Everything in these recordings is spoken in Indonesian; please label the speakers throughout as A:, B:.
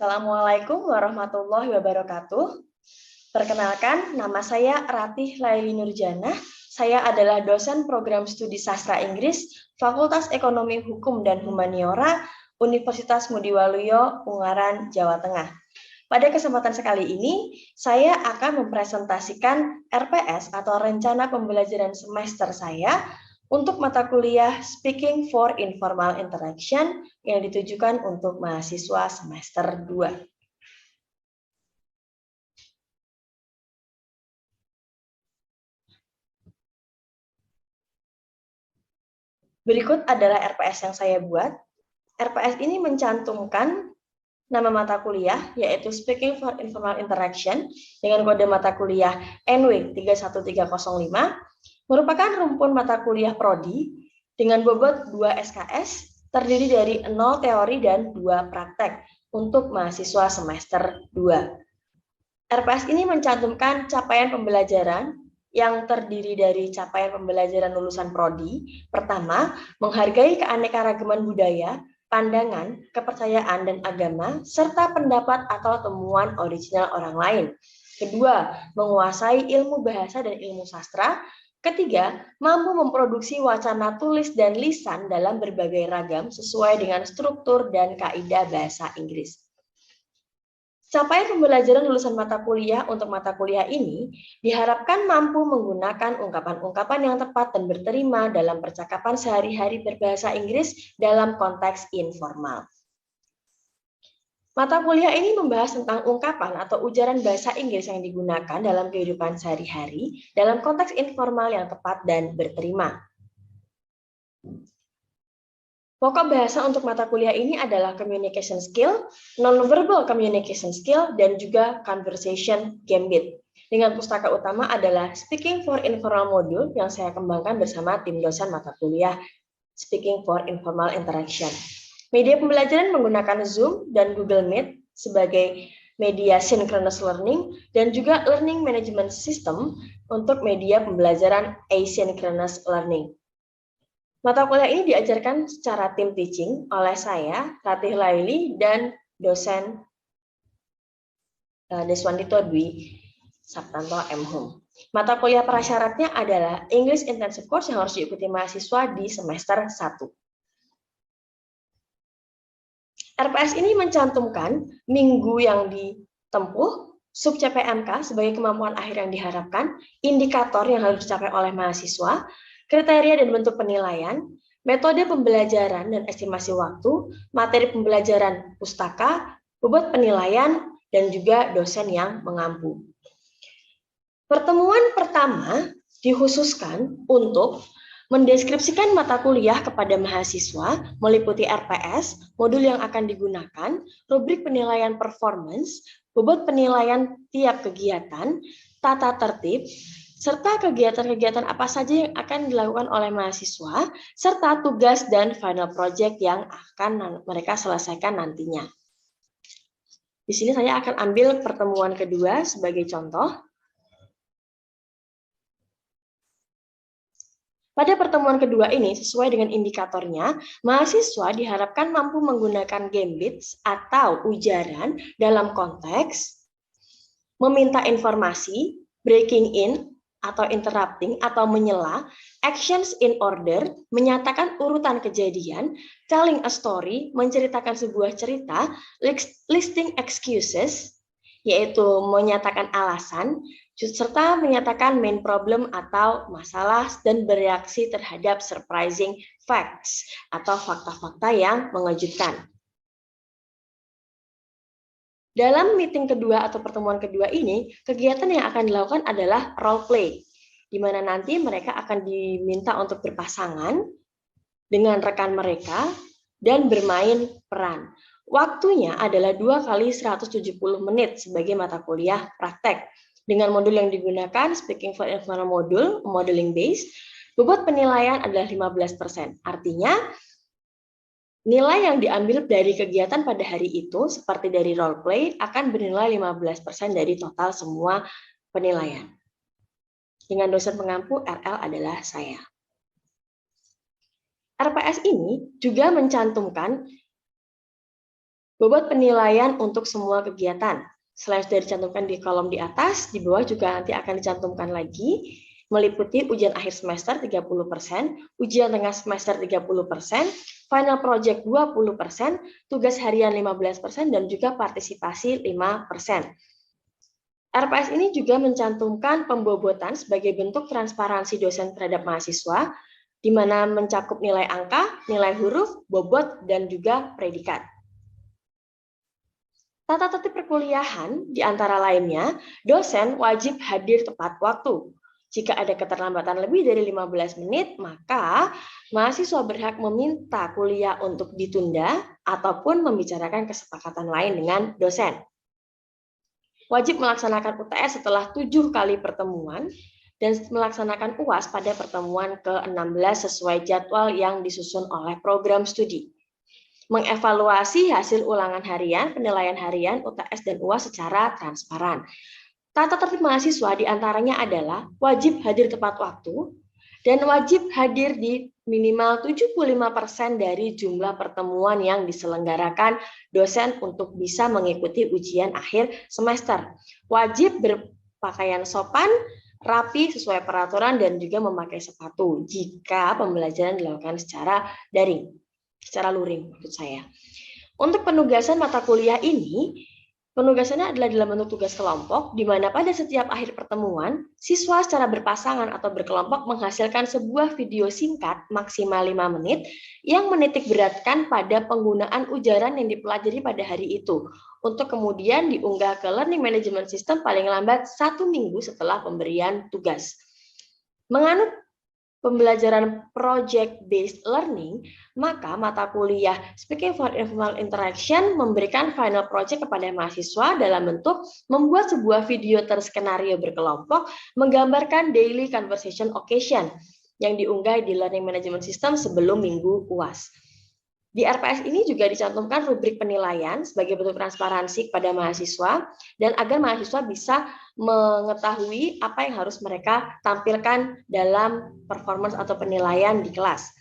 A: Assalamualaikum warahmatullahi wabarakatuh. Perkenalkan, nama saya Ratih Laili Nurjana. Saya adalah dosen program studi sastra Inggris, Fakultas Ekonomi Hukum dan Humaniora, Universitas Ngudi Waluyo, Ungaran, Jawa Tengah. Pada kesempatan sekali ini, saya akan mempresentasikan RPS atau Rencana Pembelajaran Semester saya untuk mata kuliah Speaking for Informal Interaction yang ditujukan untuk mahasiswa semester 2. Berikut adalah RPS yang saya buat. RPS ini mencantumkan nama mata kuliah, yaitu Speaking for Informal Interaction, dengan kode mata kuliah NW 31305, merupakan rumpun mata kuliah prodi dengan bobot 2 SKS, terdiri dari 0 teori dan 2 praktek untuk mahasiswa semester 2. RPS ini mencantumkan capaian pembelajaran yang terdiri dari capaian pembelajaran lulusan prodi. Pertama, menghargai keanekaragaman budaya, pandangan, kepercayaan, dan agama, serta pendapat atau temuan original orang lain. Kedua, menguasai ilmu bahasa dan ilmu sastra. Ketiga, mampu memproduksi wacana tulis dan lisan dalam berbagai ragam sesuai dengan struktur dan kaidah bahasa Inggris. Capaian pembelajaran lulusan mata kuliah untuk mata kuliah ini diharapkan mampu menggunakan ungkapan-ungkapan yang tepat dan berterima dalam percakapan sehari-hari berbahasa Inggris dalam konteks informal. Mata kuliah ini membahas tentang ungkapan atau ujaran bahasa Inggris yang digunakan dalam kehidupan sehari-hari dalam konteks informal yang tepat dan berterima. Pokok bahasa untuk mata kuliah ini adalah communication skill, non-verbal communication skill, dan juga conversation gambit. Dengan pustaka utama adalah Speaking for Informal Module yang saya kembangkan bersama tim dosen mata kuliah Speaking for Informal Interaction. Media pembelajaran menggunakan Zoom dan Google Meet sebagai media synchronous learning dan juga learning management system untuk media pembelajaran asynchronous learning. Mata kuliah ini diajarkan secara tim teaching oleh saya, Ratih Laili, dan dosen Deswandito Dwi Saptanto M. Hum. Mata kuliah prasyaratnya adalah English Intensive Course yang harus diikuti mahasiswa di semester 1. RPS ini mencantumkan minggu yang ditempuh, sub CPMK sebagai kemampuan akhir yang diharapkan, indikator yang harus dicapai oleh mahasiswa, kriteria dan bentuk penilaian, metode pembelajaran dan estimasi waktu, materi pembelajaran pustaka, bobot penilaian, dan juga dosen yang mengampu. Pertemuan pertama dikhususkan untuk mendeskripsikan mata kuliah kepada mahasiswa, meliputi RPS, modul yang akan digunakan, rubrik penilaian performance, bobot penilaian tiap kegiatan, tata tertib, serta kegiatan-kegiatan apa saja yang akan dilakukan oleh mahasiswa, serta tugas dan final project yang akan mereka selesaikan nantinya. Di sini saya akan ambil pertemuan kedua sebagai contoh. Pada pertemuan kedua ini, sesuai dengan indikatornya, mahasiswa diharapkan mampu menggunakan gambits atau ujaran dalam konteks meminta informasi, breaking in, atau interrupting, atau menyela, actions in order, menyatakan urutan kejadian, telling a story, menceritakan sebuah cerita, listing excuses, yaitu menyatakan alasan, serta menyatakan main problem atau masalah dan bereaksi terhadap surprising facts atau fakta-fakta yang mengejutkan. Dalam meeting kedua atau pertemuan kedua ini, kegiatan yang akan dilakukan adalah role play, di mana nanti mereka akan diminta untuk berpasangan dengan rekan mereka dan bermain peran. Waktunya adalah 2 kali 170 menit sebagai mata kuliah praktek. Dengan modul yang digunakan, Speaking for Informal Module, modeling based, bobot penilaian adalah 15%. Artinya, nilai yang diambil dari kegiatan pada hari itu, seperti dari role play, akan bernilai 15% dari total semua penilaian. Dengan dosen pengampu, RL adalah saya. RPS ini juga mencantumkan Bobot penilaian untuk semua kegiatan. Selain sudah dicantumkan di kolom di atas, di bawah juga nanti akan dicantumkan lagi, meliputi ujian akhir semester 30%, ujian tengah semester 30%, final project 20%, tugas harian 15%, dan juga partisipasi 5%. RPS ini juga mencantumkan pembobotan sebagai bentuk transparansi dosen terhadap mahasiswa, di mana mencakup nilai angka, nilai huruf, bobot, dan juga predikat. Tata tertib perkuliahan, di antara lainnya, dosen wajib hadir tepat waktu. Jika ada keterlambatan lebih dari 15 menit, maka mahasiswa berhak meminta kuliah untuk ditunda ataupun membicarakan kesepakatan lain dengan dosen. Wajib melaksanakan UTS setelah 7 kali pertemuan dan melaksanakan UAS pada pertemuan ke-16 sesuai jadwal yang disusun oleh program studi. Mengevaluasi hasil ulangan harian, penilaian harian, UTS, dan UAS secara transparan. Tata tertib mahasiswa diantaranya adalah wajib hadir tepat waktu dan wajib hadir di minimal 75% dari jumlah pertemuan yang diselenggarakan dosen untuk bisa mengikuti ujian akhir semester. Wajib berpakaian sopan, rapi sesuai peraturan, dan juga memakai sepatu jika pembelajaran dilakukan secara daring. Secara luring maksud saya. Untuk penugasan mata kuliah ini, penugasannya adalah dalam bentuk tugas kelompok, di mana pada setiap akhir pertemuan, siswa secara berpasangan atau berkelompok menghasilkan sebuah video singkat maksimal 5 menit yang menitik beratkan pada penggunaan ujaran yang dipelajari pada hari itu, untuk kemudian diunggah ke Learning Management System paling lambat 1 minggu setelah pemberian tugas. Menganut pembelajaran project-based learning, maka mata kuliah Speaking for Informal Interaction memberikan final project kepada mahasiswa dalam bentuk membuat sebuah video terskenario berkelompok menggambarkan daily conversation occasion yang diunggah di Learning Management System sebelum minggu UAS. Di RPS ini juga dicantumkan rubrik penilaian sebagai bentuk transparansi kepada mahasiswa dan agar mahasiswa bisa mengetahui apa yang harus mereka tampilkan dalam performance atau penilaian di kelas.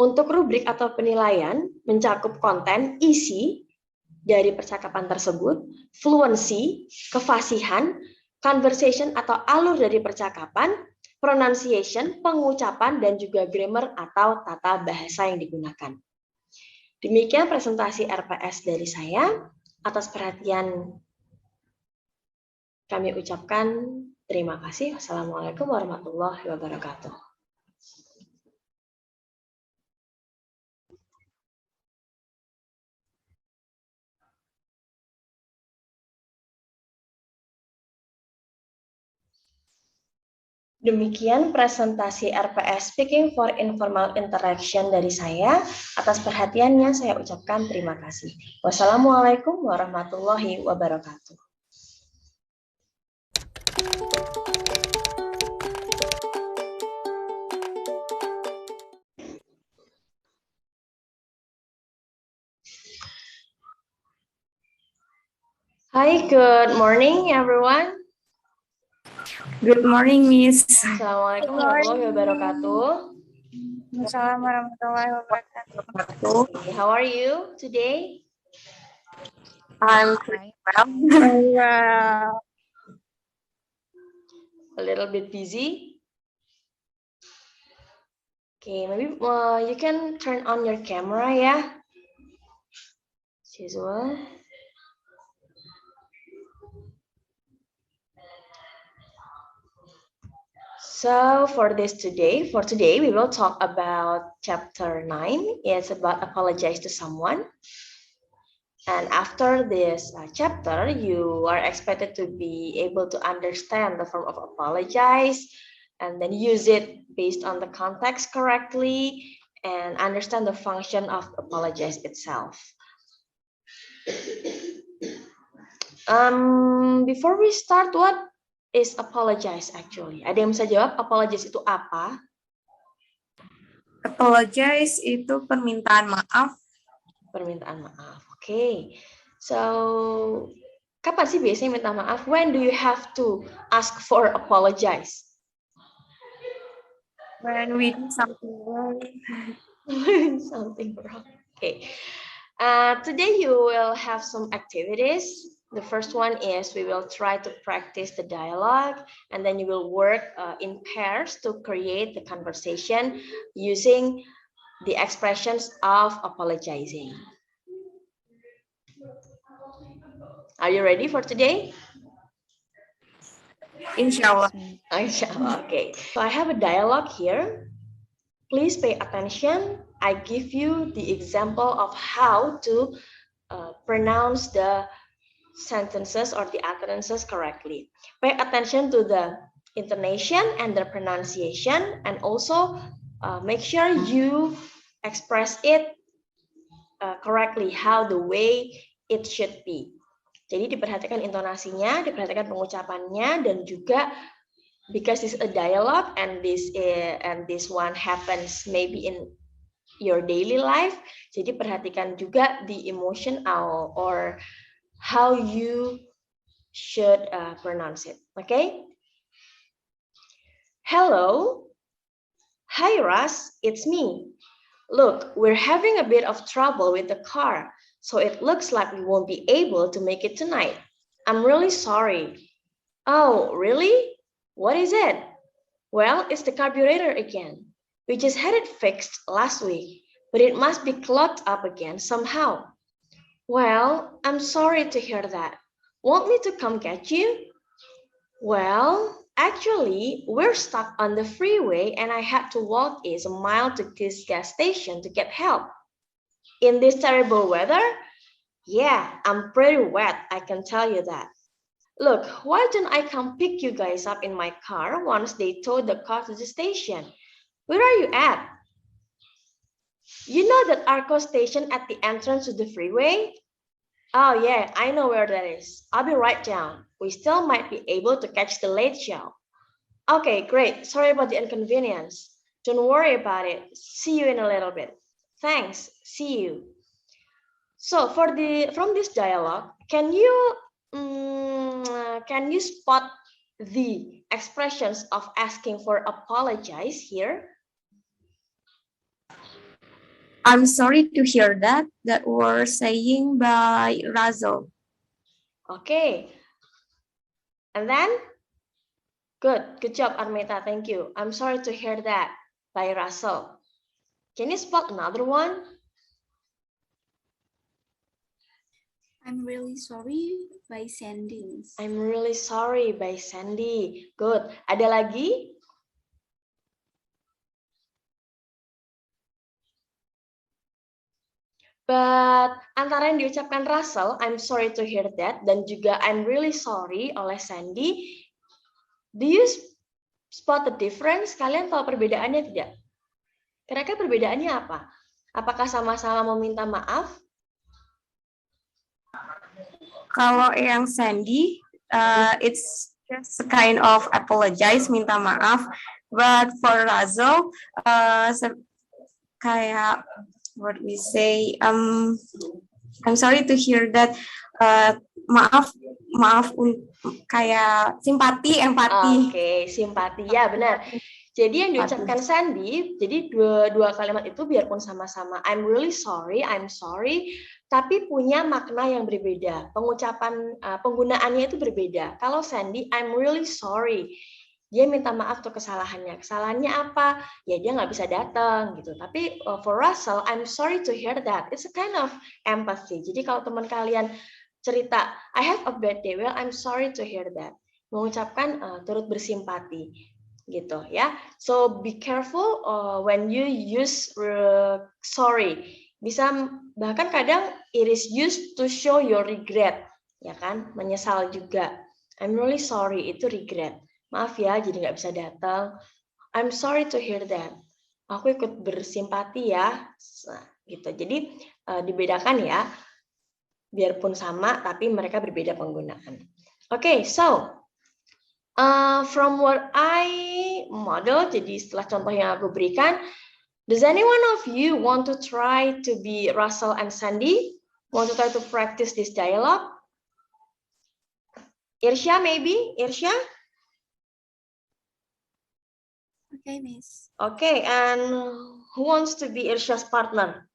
A: Untuk rubrik atau penilaian mencakup konten, isi dari percakapan tersebut, fluency, kefasihan, conversation atau alur dari percakapan, pronunciation, pengucapan, dan juga grammar atau tata bahasa yang digunakan. Demikian presentasi RPS dari saya. Atas perhatian kami ucapkan terima kasih. Wassalamualaikum warahmatullahi wabarakatuh. Demikian presentasi RPS Speaking for Informal Interaction dari saya. Atas perhatiannya saya ucapkan terima kasih. Wassalamualaikum warahmatullahi wabarakatuh. Hi, good morning everyone.
B: Good morning, Miss.
A: Assalamualaikum warahmatullahi wabarakatuh.
B: Assalamualaikum warahmatullahi wabarakatuh.
A: How are you today?
B: I'm well.
A: A little bit busy. Okay, maybe you can turn on your camera, yeah? Siswa. So for today, we will talk about chapter 9. It's about apologize to someone. And after this chapter, you are expected to be able to understand the form of apologize and then use it based on the context correctly and understand the function of apologize itself. Before we start, what is apologize actually? Ada yang bisa jawab apologize itu apa?
B: Apologize itu permintaan maaf.
A: Permintaan maaf. Okay. So, kapan sih biasanya minta maaf? When do you have to ask for apologize?
B: When we do something wrong.
A: Something wrong. Okay. Today you will have some activities. The first one is we will try to practice the dialogue, and then you will work in pairs to create the conversation using the expressions of apologizing. Are you ready for today?
B: Inshallah.
A: Inshallah, okay. So I have a dialogue here. Please pay attention. I give you the example of how to pronounce the sentences or the utterances correctly. Pay attention to the intonation and the pronunciation, and also make sure you express it correctly, how the way it should be. Jadi diperhatikan intonasinya, diperhatikan pengucapannya, dan juga because it's a dialogue and this one happens maybe in your daily life. Jadi perhatikan juga the emotion or how you should pronounce it. Okay? Hello. Hi, Russ. It's me. Look, we're having a bit of trouble with the car, so it looks like we won't be able to make it tonight. I'm really sorry. Oh, really? What is it? Well, it's the carburetor again. We just had it fixed last week, but it must be clogged up again somehow. Well, I'm sorry to hear that. Want me to come get you? Well, actually, we're stuck on the freeway and I had to walk a mile to this gas station to get help. In this terrible weather? Yeah, I'm pretty wet, I can tell you that. Look, why don't I come pick you guys up in my car once they towed the car to the station? Where are you at? You know that Arco station at the entrance to the freeway? Oh yeah, I know where that is. I'll be right down. We still might be able to catch the late show. Okay, great. Sorry about the inconvenience. Don't worry about it. See you in a little bit. Thanks. See you. So from this dialogue, can you spot the expressions of asking for apologize here?
B: I'm sorry to hear that. That was saying by Razel.
A: Okay. And then? Good job, Armita. Thank you. I'm sorry to hear that by Russell. Can you spot another one?
C: I'm really sorry by Sandy.
A: I'm really sorry by Sandy. Good. Ada lagi? But antara yang diucapkan Russell, I'm sorry to hear that, dan juga I'm really sorry oleh Sandy, do you spot the difference? Kalian tahu perbedaannya tidak? Kira-kira perbedaannya apa? Apakah sama-sama meminta maaf?
B: Kalau yang Sandy, it's just a kind of apologize, minta maaf. But for Razel, kayak what we say, I'm sorry to hear that. Maaf, kayak simpati, empati.
A: Oke, simpati ya benar. Jadi yang diucapkan Sandy, jadi dua kalimat itu biarpun sama-sama I'm really sorry, I'm sorry, tapi punya makna yang berbeda. Pengucapan penggunaannya itu berbeda. Kalau Sandy, I'm really sorry. Dia minta maaf tuh kesalahannya. Kesalahannya apa? Ya dia nggak bisa datang gitu. Tapi for Russell, I'm sorry to hear that. It's a kind of empathy. Jadi kalau teman kalian cerita, I have a bad day, well I'm sorry to hear that. Mengucapkan turut bersimpati gitu ya. So be careful when you use sorry. Bisa bahkan kadang it is used to show your regret, ya kan? Menyesal juga. I'm really sorry, itu regret. Maaf ya, jadi nggak bisa datang. I'm sorry to hear that. Aku ikut bersimpati ya, gitu. Jadi dibedakan ya, biarpun sama, tapi mereka berbeda penggunaan. Okay, so from what I model, jadi setelah contoh yang aku berikan, does anyone of you want to try to be Russell and Sandy? Want to try to practice this dialogue? Irsya, maybe? Irsya?
C: Okay, Miss.
A: Okay, and who wants to be Irsya's partner?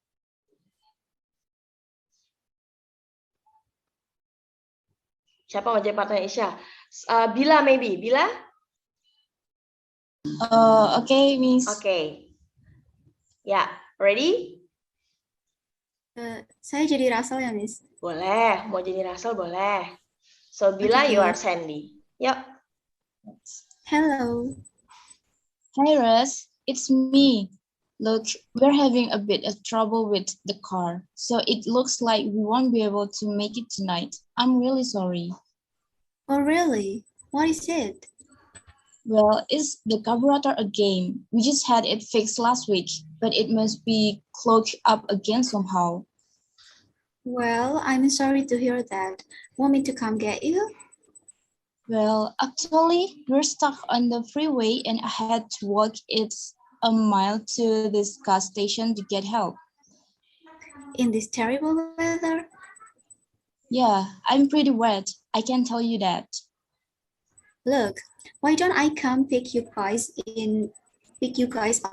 A: Siapa mau jadi partner Isya? Bila maybe. Bila?
D: Okay, Miss.
A: Okay. Ya, ready?
C: Saya jadi Russell ya, Miss.
A: Boleh. Mau jadi Russell boleh. So, Bila,
C: Okay.
A: you are Sandy. Yuk.
C: Hello.
D: Hi, Russ. It's me. Look, we're having a bit of trouble with the car, so it looks like we won't be able to make it tonight. I'm really sorry.
C: Oh, really? What is it?
D: Well, it's the carburetor again. We just had it fixed last week, but it must be clogged up again somehow.
C: Well, I'm sorry to hear that. Want me to come get you?
D: Well, actually, we're stuck on the freeway and I had to walk it a mile to this gas station to get help.
C: In this terrible weather?
D: Yeah, I'm pretty wet. I can tell you that.
C: Look, why don't I come pick you guys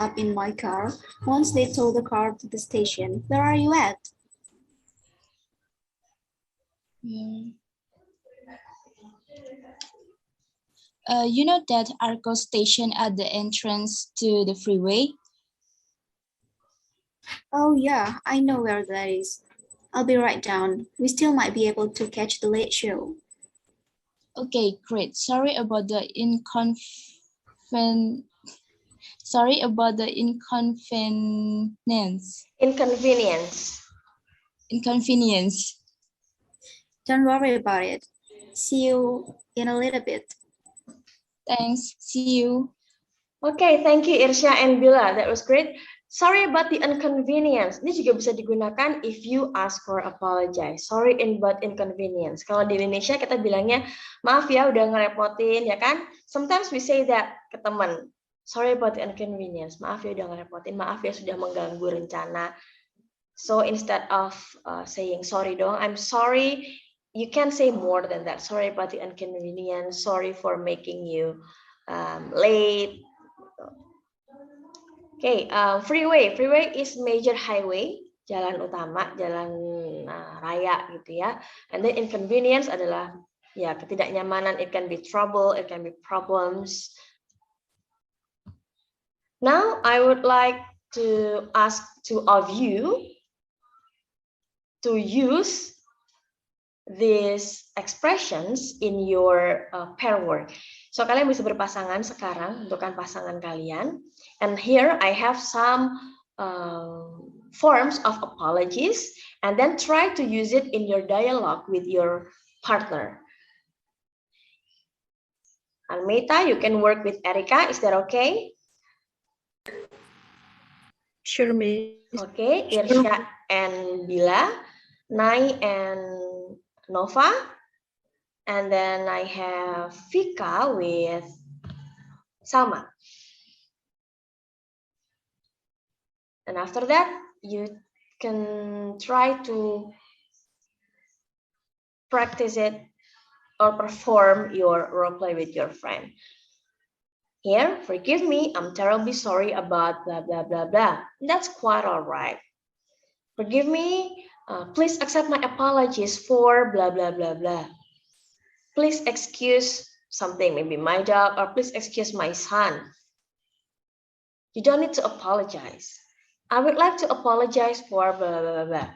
C: up in my car once they tow the car to the station? Where are you at?
D: You know that Arco station at the entrance to the freeway?
C: Oh yeah, I know where that is. I'll be right down. We still might be able to catch the late show.
D: Okay, great. Sorry about the inconvenience.
C: Don't worry about it. See you in a little bit.
D: Thanks. See you.
A: Okay, thank you Irsya and Bila. That was great. Sorry about the inconvenience. Ini juga bisa digunakan if you ask for apologize. Sorry about inconvenience. Kalau di Indonesia kita bilangnya, maaf ya udah ngerepotin, ya kan? Sometimes we say that ke teman. Sorry about the inconvenience. Maaf ya udah ngerepotin. Maaf ya sudah mengganggu rencana. So instead of saying sorry dong, I'm sorry. You can say more than that. Sorry about the inconvenience. Sorry for making you late. Okay, freeway. Freeway is major highway, jalan utama, jalan raya gitu ya. And then inconvenience adalah ya ketidaknyamanan. It can be trouble, it can be problems. Now I would like to ask two of you to use these expressions in your pair work. So kalian bisa berpasangan sekarang, tentukan pasangan kalian. And here I have some forms of apologies, and then try to use it in your dialogue with your partner. Almeta, you can work with Erika. Is that okay?
E: Sure, Miss.
A: Okay, Irsya and Bila, Nai and Nova, and then I have Vika with Salma. And after that, you can try to practice it or perform your role play with your friend. Here, forgive me, I'm terribly sorry about blah, blah, blah, blah. That's quite all right. Forgive me, please accept my apologies for blah, blah, blah, blah. Please excuse something, maybe my dog, or please excuse my son. You don't need to apologize. I would like to apologize for blah, blah, blah, blah.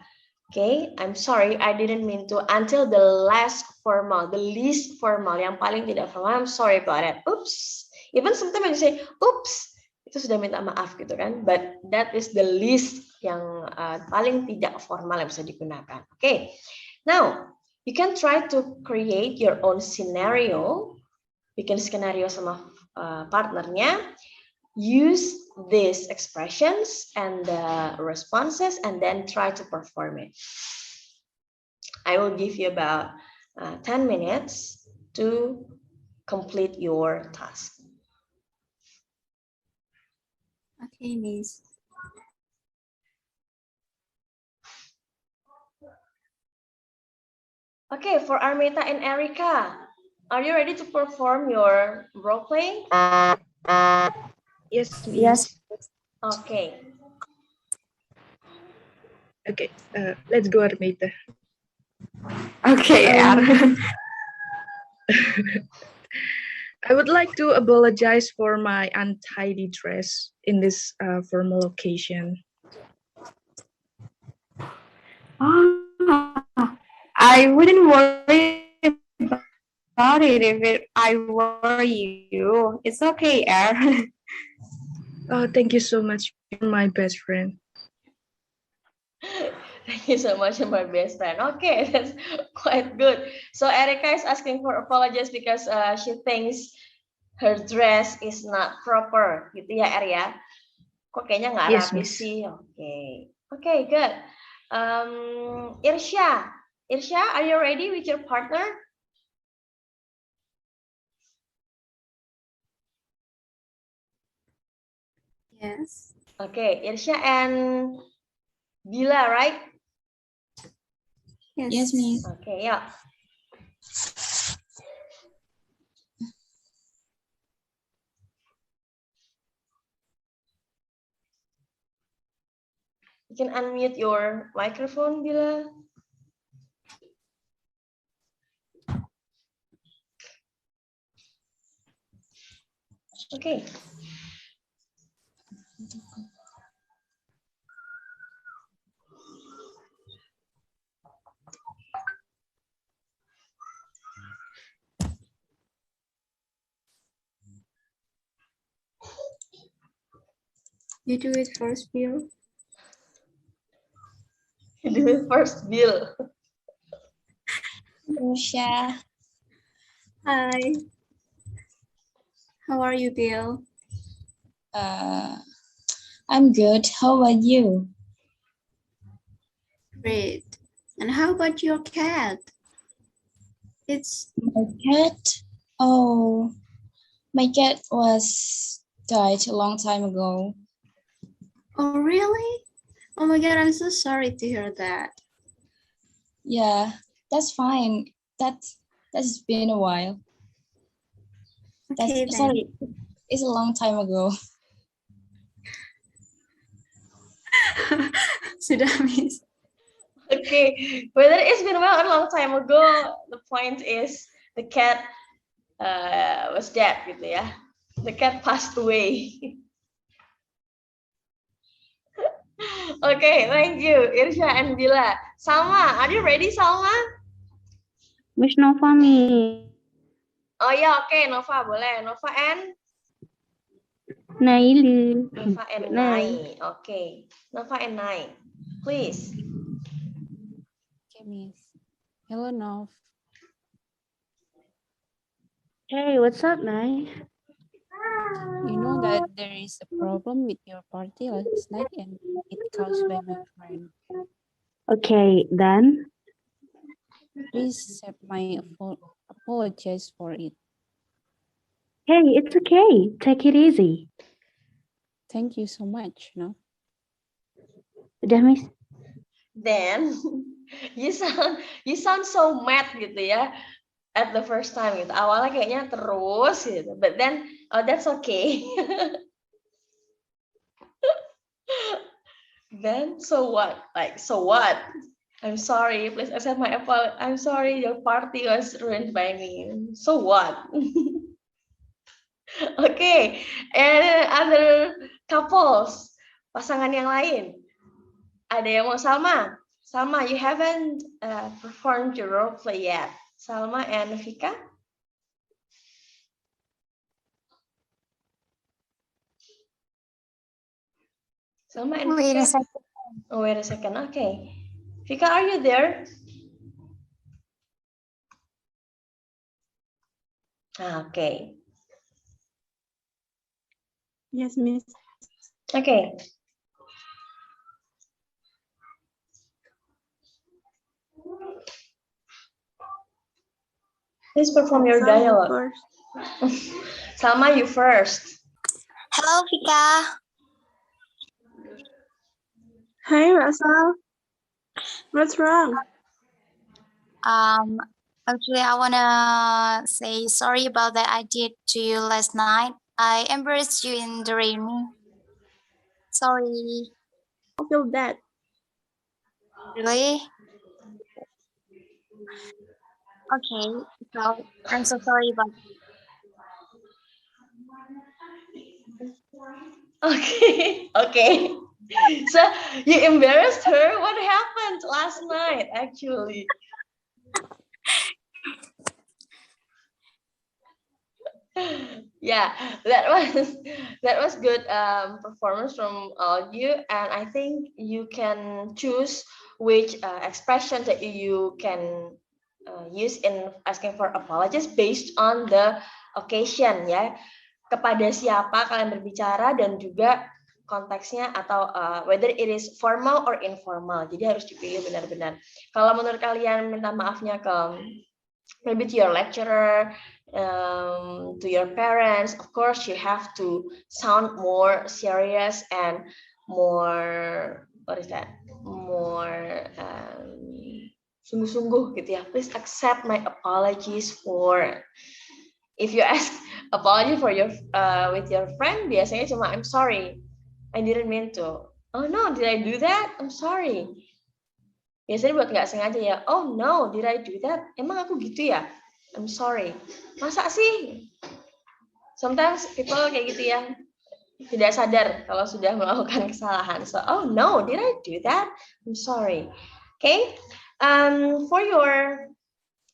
A: Okay, I'm sorry, I didn't mean to, until the least formal, yang paling tidak formal, I'm sorry about it. Oops. Even sometimes when you say, oops, itu sudah minta maaf gitu kan. But that is the least yang paling tidak formal yang bisa digunakan. Okay, now you can try to create your own scenario, bikin skenario sama partnernya, use these expressions and the responses, and then try to perform it. I will give you about 10 minutes to complete your task.
C: Okay, Miss.
A: Okay, for Armeta and Erika, are you ready to perform your role play?
E: Yes, Miss.
B: Yes.
A: Okay.
E: Okay, let's go, Armita.
B: Okay,
E: I would like to apologize for my untidy dress in this formal occasion.
B: I wouldn't worry about it if I were you. It's okay, Air.
E: Oh, thank you so much. You're my best friend.
A: Thank you so much, my best friend. Okay, that's quite good. So Erica is asking for apologies because she thinks her dress is not proper, gitu ya, Eria? Kok kayaknya nggak
E: Yes,
A: rapi
E: Miss.
A: sih? Oke, good. Irsya, are you ready with your partner?
C: Yes.
A: Okay, Irsya and Bila, right?
D: Yes, Miss.
A: Okay, yeah. You can unmute your microphone, Bila. Okay.
C: You do it first, Bill.
A: You do it first, Bill.
D: Rusha.
C: Hi. How are you, Bill?
D: I'm good. How about you?
C: Great. And how about your cat? It's
D: My cat? Oh, my cat was died a long time ago.
C: oh really? Oh my God, I'm so sorry to hear that.
D: Yeah, that's fine. That's been a while.
C: Okay, then.
D: Sorry, it's a long time ago.
C: Sudah, Miss.
A: Okay, whether it's been well a long time ago, the point is the cat was dead, gitu ya. The cat passed away. Okay, thank you, Irsya and Bila. Salma, are you ready, Salma?
F: Miss Nova nih.
A: Oh ya, oke, Nova boleh. Nova and
F: Nailin.
A: Nova and Nai. Okay, Nova and Nai, please.
G: Okay, Miss. Hello, Nov.
F: Hey, what's up, Nai?
G: You know that there is a problem with your party last night and it caused by my friend.
F: Okay, then.
G: Please accept my apologize for it.
F: Hey, it's okay. Take it easy.
G: Thank you so much, no?
F: Udah, Miss.
A: Then you sound so mad gitu ya at the first time gitu. Awalnya kayaknya terus gitu, but then that's okay. Then so what? Like so what? I'm sorry. Please accept my apology. I'm sorry your party was ruined by me. So what? Okay. And other couples, pasangan yang lain. Ada yang mau Salma? Salma, you haven't performed your role play yet. Salma and Vika? Salma and
B: Wait a
A: Vika?
B: second.
A: Oh, wait a second. Okay. Vika, are you there? Okay.
E: Yes, Miss.
A: Okay. Please perform your dialogue. Salma, you first.
B: Hello, Vika.
E: Hi, Russell. What's wrong?
B: Actually, I wanna say sorry about that I did to you last night. I embarrassed you in the rain. Sorry.
E: I feel bad.
B: Really? Okay, so I'm so sorry about
A: Okay, okay. So you embarrassed her. What happened last night, actually? Yeah, that was good performance from all of you, and I think you can choose which expression that you can use in asking for apologies based on the occasion, ya. Kepada siapa kalian berbicara dan juga konteksnya atau whether it is formal or informal. Jadi harus dipilih benar-benar. Kalau menurut kalian minta maafnya ke maybe to your lecturer, to your parents, of course you have to sound more serious and more, what is that, more sungguh-sungguh gitu ya. Please accept my apologies for, if you ask apology for your with your friend, biasanya cuma I'm sorry, I didn't mean to. Oh no, did I do that? I'm sorry. Biasanya buat nggak sengaja ya. Oh no, did I do that? Emang aku gitu ya? I'm sorry. Masa sih? Sometimes people kayak gitu ya, tidak sadar kalau sudah melakukan kesalahan. So, oh no, did I do that? I'm sorry. Okay. For your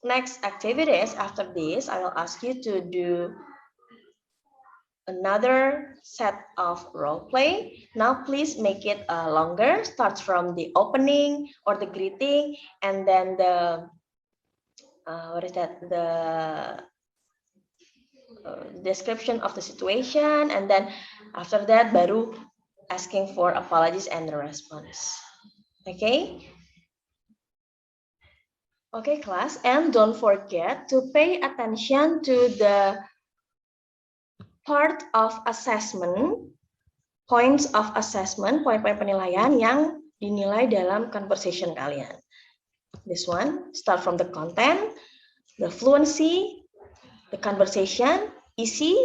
A: next activities after this, I will ask you to do another set of role play. Now please make it longer. Starts from the opening or the greeting, and then the what is that, the description of the situation, and then after that baru asking for apologies and the response. Okay. Okay, class, and don't forget to pay attention to the part of assessment, points of assessment, poin-poin penilaian yang dinilai dalam conversation kalian. This one, start from the content, the fluency, the conversation, easy,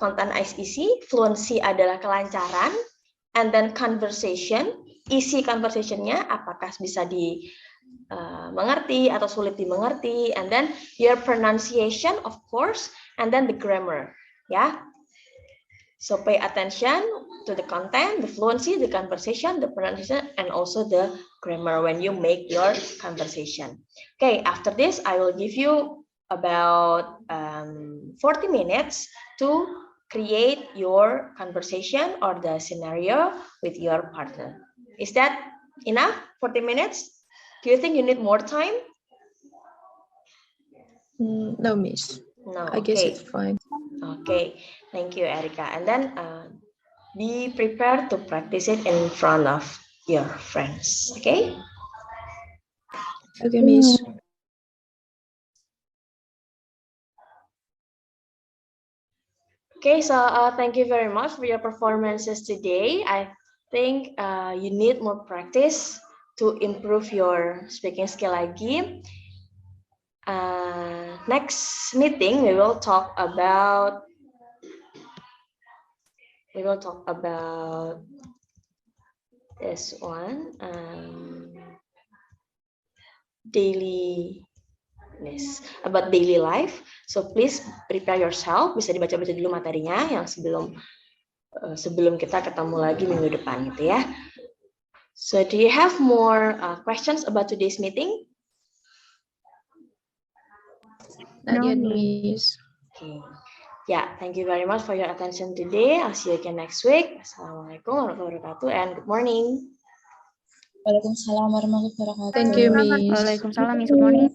A: content is easy, fluency adalah kelancaran, and then conversation, easy conversationnya apakah bisa mengerti atau sulit dimengerti, and then your pronunciation of course, and then the grammar, ya. So pay attention to the content, the fluency, the conversation, the pronunciation, and also the grammar when you make your conversation. Okay, after this I will give you about 40 minutes to create your conversation or the scenario with your partner. Is that enough? 40 minutes? Do you think you need more time?
E: No, Miss.
A: No.
E: I guess it's fine.
A: Okay, thank you, Erica. And then be prepared to practice it in front of your friends. Okay?
E: Okay, Miss.
A: Okay, so thank you very much for your performances today. I think you need more practice to improve your speaking skill lagi. Next meeting we will talk about this one, about daily life. So please prepare yourself, bisa dibaca-baca dulu materinya yang sebelum kita ketemu lagi minggu depan gitu ya. So do you have more questions about today's meeting?
E: Not yet, Miss.
A: Okay. Yeah, thank you very much for your attention today. I'll see you again next week. Assalamualaikum warahmatullahi wabarakatuh and good morning.
D: Waalaikumsalam warahmatullahi wabarakatuh.
E: Thank you, Miss.
F: Waalaikumsalam, Miss. Good morning.